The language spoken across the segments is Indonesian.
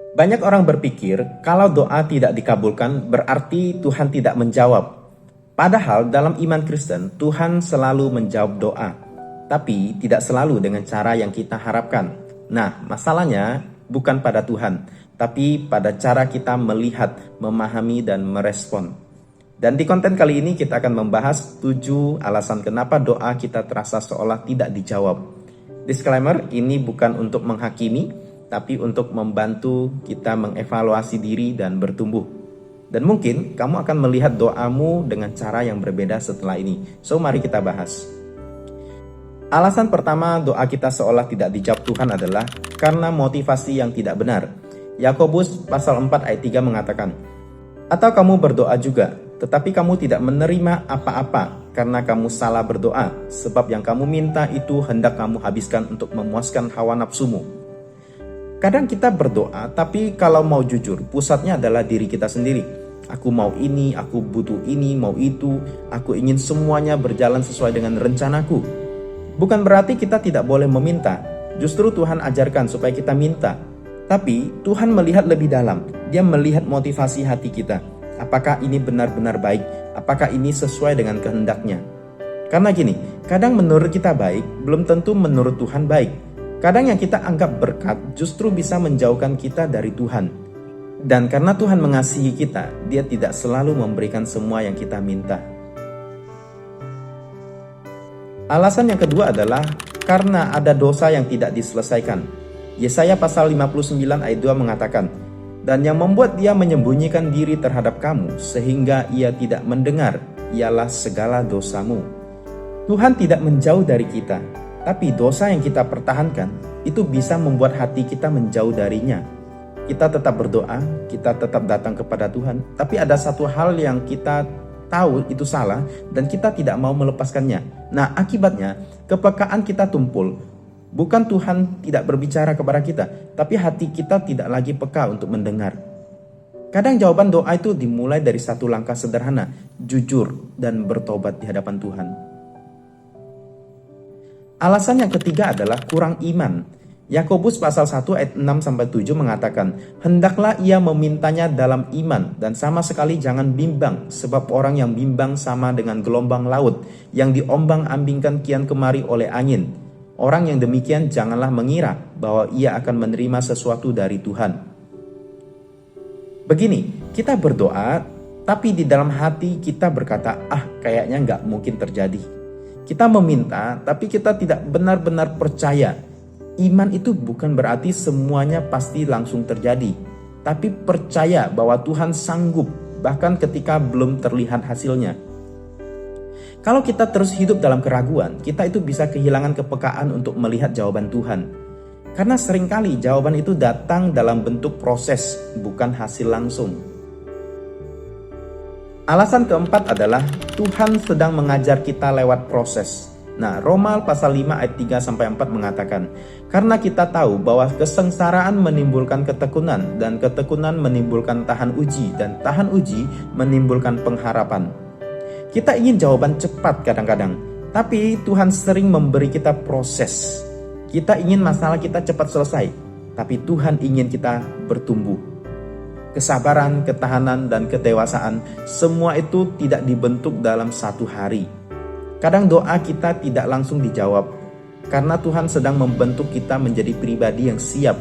Banyak orang berpikir kalau doa tidak dikabulkan berarti Tuhan tidak menjawab. Padahal dalam iman Kristen, Tuhan selalu menjawab doa, tapi tidak selalu dengan cara yang kita harapkan. Nah, masalahnya bukan pada Tuhan, tapi pada cara kita melihat, memahami, dan merespon. Dan di konten kali ini kita akan membahas 7 alasan kenapa doa kita terasa seolah tidak dijawab. Disclaimer, ini bukan untuk menghakimi, tapi untuk membantu kita mengevaluasi diri dan bertumbuh. Dan mungkin kamu akan melihat doamu dengan cara yang berbeda setelah ini. So, mari kita bahas. Alasan pertama doa kita seolah tidak dijawab Tuhan adalah karena motivasi yang tidak benar. Yakobus pasal 4 ayat 3 mengatakan, "Atau kamu berdoa juga, tetapi kamu tidak menerima apa-apa karena kamu salah berdoa, sebab yang kamu minta itu hendak kamu habiskan untuk memuaskan hawa nafsumu." Kadang kita berdoa, tapi kalau mau jujur, pusatnya adalah diri kita sendiri. Aku mau ini, aku butuh ini, mau itu, aku ingin semuanya berjalan sesuai dengan rencanaku. Bukan berarti kita tidak boleh meminta, justru Tuhan ajarkan supaya kita minta. Tapi Tuhan melihat lebih dalam, Dia melihat motivasi hati kita. Apakah ini benar-benar baik? Apakah ini sesuai dengan kehendaknya? Karena gini, kadang menurut kita baik, belum tentu menurut Tuhan baik. Kadang yang kita anggap berkat justru bisa menjauhkan kita dari Tuhan. Dan karena Tuhan mengasihi kita, Dia tidak selalu memberikan semua yang kita minta. Alasan yang kedua adalah karena ada dosa yang tidak diselesaikan. Yesaya pasal 59 ayat 2 mengatakan, "Dan yang membuat Dia menyembunyikan diri terhadap kamu sehingga Ia tidak mendengar, ialah segala dosamu." Tuhan tidak menjauh dari kita, tapi dosa yang kita pertahankan itu bisa membuat hati kita menjauh darinya. Kita tetap berdoa, kita tetap datang kepada Tuhan, tapi ada satu hal yang kita tahu itu salah dan kita tidak mau melepaskannya. Nah, akibatnya kepekaan kita tumpul. Bukan Tuhan tidak berbicara kepada kita, tapi hati kita tidak lagi peka untuk mendengar. Kadang jawaban doa itu dimulai dari satu langkah sederhana, jujur dan bertobat di hadapan Tuhan. Alasan yang ketiga adalah kurang iman. Yakobus pasal 1 ayat 6-7 mengatakan, "Hendaklah ia memintanya dalam iman dan sama sekali jangan bimbang, sebab orang yang bimbang sama dengan gelombang laut yang diombang-ambingkan kian kemari oleh angin. Orang yang demikian janganlah mengira bahwa ia akan menerima sesuatu dari Tuhan." Begini, kita berdoa, tapi di dalam hati kita berkata, kayaknya nggak mungkin terjadi. Kita meminta, tapi kita tidak benar-benar percaya. Iman itu bukan berarti semuanya pasti langsung terjadi, tapi percaya bahwa Tuhan sanggup bahkan ketika belum terlihat hasilnya. Kalau kita terus hidup dalam keraguan, kita itu bisa kehilangan kepekaan untuk melihat jawaban Tuhan. Karena seringkali jawaban itu datang dalam bentuk proses, bukan hasil langsung. Alasan keempat adalah Tuhan sedang mengajar kita lewat proses. Nah, Roma pasal 5 ayat 3-4 mengatakan, "Karena kita tahu bahwa kesengsaraan menimbulkan ketekunan, dan ketekunan menimbulkan tahan uji, dan tahan uji menimbulkan pengharapan." Kita ingin jawaban cepat kadang-kadang, tapi Tuhan sering memberi kita proses. Kita ingin masalah kita cepat selesai, tapi Tuhan ingin kita bertumbuh. Kesabaran, ketahanan, dan kedewasaan, semua itu tidak dibentuk dalam satu hari. Kadang doa kita tidak langsung dijawab, karena Tuhan sedang membentuk kita menjadi pribadi yang siap.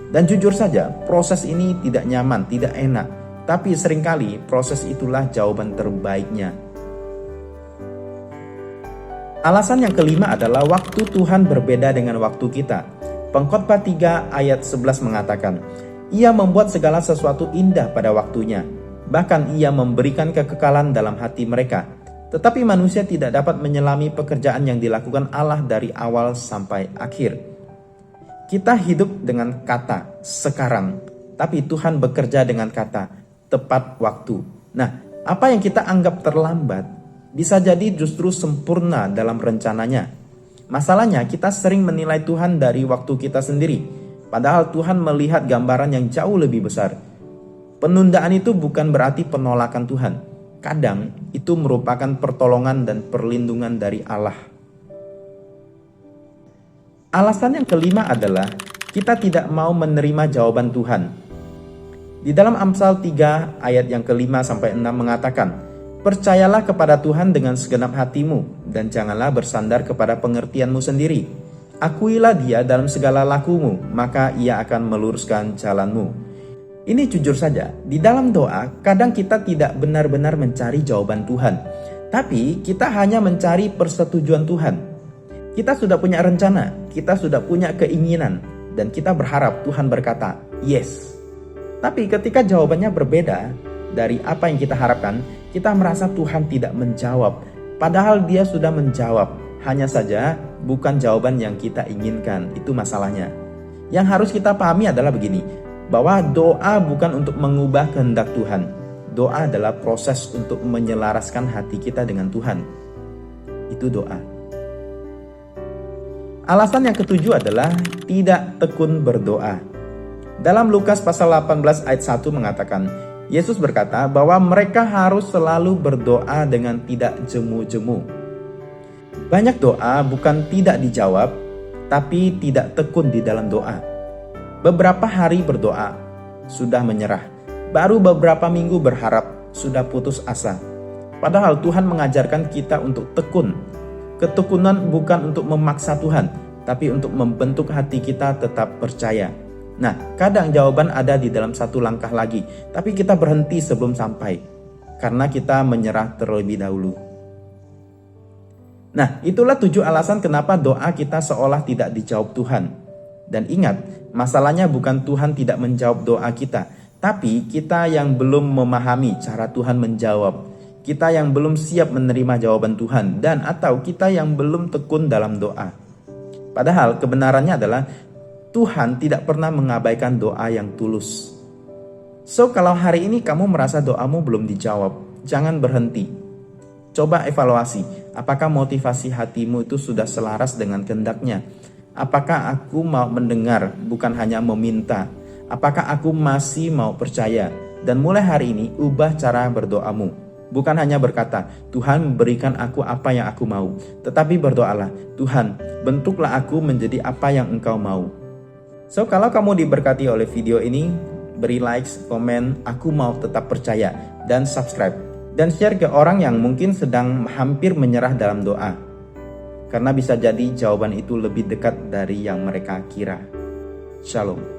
Dan jujur saja, proses ini tidak nyaman, tidak enak, tapi seringkali proses itulah jawaban terbaiknya. Alasan yang kelima adalah waktu Tuhan berbeda dengan waktu kita. Pengkhotbah 3 ayat 11 mengatakan, "Ia membuat segala sesuatu indah pada waktunya, bahkan Ia memberikan kekekalan dalam hati mereka. Tetapi manusia tidak dapat menyelami pekerjaan yang dilakukan Allah dari awal sampai akhir." Kita hidup dengan kata sekarang, tapi Tuhan bekerja dengan kata tepat waktu. Nah, apa yang kita anggap terlambat bisa jadi justru sempurna dalam rencananya. Masalahnya kita sering menilai Tuhan dari waktu kita sendiri, padahal Tuhan melihat gambaran yang jauh lebih besar. Penundaan itu bukan berarti penolakan Tuhan. Kadang itu merupakan pertolongan dan perlindungan dari Allah. Alasan yang kelima adalah kita tidak mau menerima jawaban Tuhan. Di dalam Amsal 3 ayat yang ke-5 sampai 6 mengatakan, "Percayalah kepada Tuhan dengan segenap hatimu dan janganlah bersandar kepada pengertianmu sendiri. Akuilah Dia dalam segala lakumu, maka Ia akan meluruskan jalanmu." Ini jujur saja, di dalam doa kadang kita tidak benar-benar mencari jawaban Tuhan, tapi kita hanya mencari persetujuan Tuhan. Kita sudah punya rencana, kita sudah punya keinginan, dan kita berharap Tuhan berkata, yes. Tapi ketika jawabannya berbeda dari apa yang kita harapkan, kita merasa Tuhan tidak menjawab. Padahal Dia sudah menjawab, hanya saja bukan jawaban yang kita inginkan, itu masalahnya. Yang harus kita pahami adalah begini, bahwa doa bukan untuk mengubah kehendak Tuhan. Doa adalah proses untuk menyelaraskan hati kita dengan Tuhan. Itu doa. Alasan yang ketujuh adalah tidak tekun berdoa. Dalam Lukas pasal 18 ayat 1 mengatakan, Yesus berkata bahwa mereka harus selalu berdoa dengan tidak jemu-jemu. Banyak doa bukan tidak dijawab, tapi tidak tekun di dalam doa. Beberapa hari berdoa, sudah menyerah. Baru beberapa minggu berharap, sudah putus asa. Padahal Tuhan mengajarkan kita untuk tekun. Ketekunan bukan untuk memaksa Tuhan, tapi untuk membentuk hati kita tetap percaya. Nah, kadang jawaban ada di dalam satu langkah lagi, tapi kita berhenti sebelum sampai, karena kita menyerah terlebih dahulu. Nah, itulah 7 alasan kenapa doa kita seolah tidak dijawab Tuhan. Dan ingat, masalahnya bukan Tuhan tidak menjawab doa kita, tapi kita yang belum memahami cara Tuhan menjawab. Kita yang belum siap menerima jawaban Tuhan, dan atau kita yang belum tekun dalam doa. Padahal kebenarannya adalah Tuhan tidak pernah mengabaikan doa yang tulus. So, kalau hari ini kamu merasa doamu belum dijawab, jangan berhenti. Coba evaluasi, apakah motivasi hatimu itu sudah selaras dengan kehendaknya? Apakah aku mau mendengar, bukan hanya meminta? Apakah aku masih mau percaya? Dan mulai hari ini, ubah cara berdoamu. Bukan hanya berkata, Tuhan berikan aku apa yang aku mau. Tetapi berdoalah, Tuhan bentuklah aku menjadi apa yang Engkau mau. So, kalau kamu diberkati oleh video ini, beri likes, komen, aku mau tetap percaya, dan subscribe. Dan share ke orang yang mungkin sedang hampir menyerah dalam doa. Karena bisa jadi jawaban itu lebih dekat dari yang mereka kira. Shalom.